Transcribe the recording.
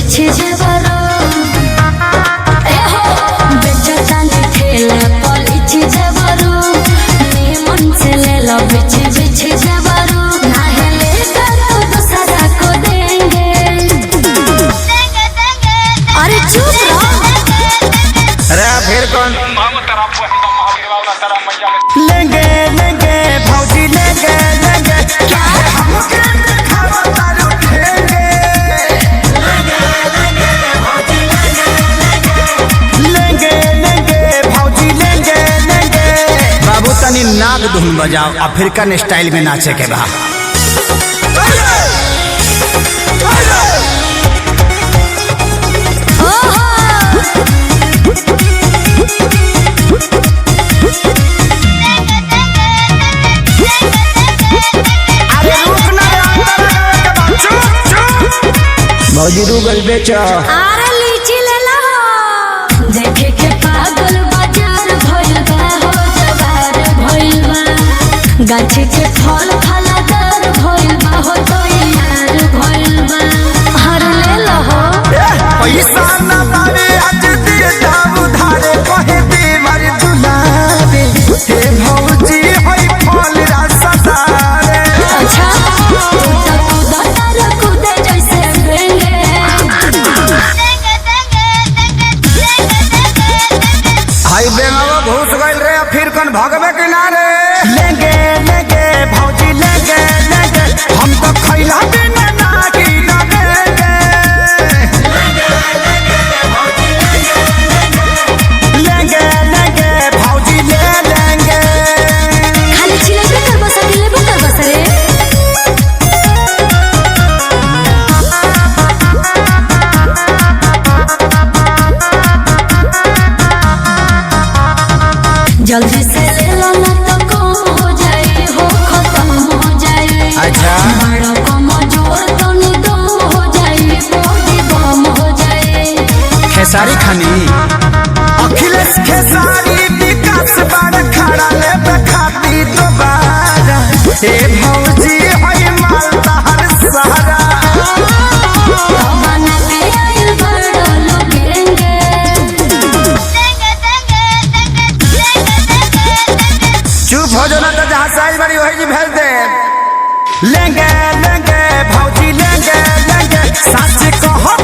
बिछे जबरो बेचतानी ठेला पलिछे जबरो मन से ले लो बिछे जबरो नाहले तो दूसरा को देंगे। अरे चुप रहो। अरे फिर कौन लेंगे लेंगे भौजी लेंगे लेंगे क्या हमके दिखावा तारू ठेंगे लेंगे लेंगे भौजी लेंगे लेंगे। बाबू तनी नाग धुन बजाओ अफ्रीकन स्टाइल में नाचे के बा। भौजी रूबल बेचो अरे लीची ले लो देखे के पागल बाजार भइल बा हो जवार भइल बा गाछ के फल फलादार भइल बा हो तो यार भइल बा हर ले लो हो पैसा ना बारे आज दे दाम उधारे कहे दे मारे दुलारे हे भौजी होई फल रसदारे। अच्छा तू तो कूदे जैसे बेंगे हाई बेंगावा घुस गइल रे फिर कौन भगवे किनारे लेंगे लेंगे भौजी लेंगे लेंगे हम तो खैला बिना ना की लगेंगे लेंगे लेंगे भौजी ले लेंगे। खाली चिल्लाते कर बस अकेले कर बस रे जल्दी से ले लो ना तो कम हो जाए हो खत्म हो जाए। अच्छा बड़ा कम जोर तो निदम हो जाए बॉडी बम हो जाए। खेसारी खानी अखिलेश खेसारी विकास बार खड़ा ले बखाती दोबारा हे भौजी होई मालदा हर सहारा बना के आइल बड़ा लोगेंगे चुप हो जाना तो जहाँ साइज बड़ी वही जी भेज दे लेंगे लेंगे भौजी लेंगे लेंगे सच कहो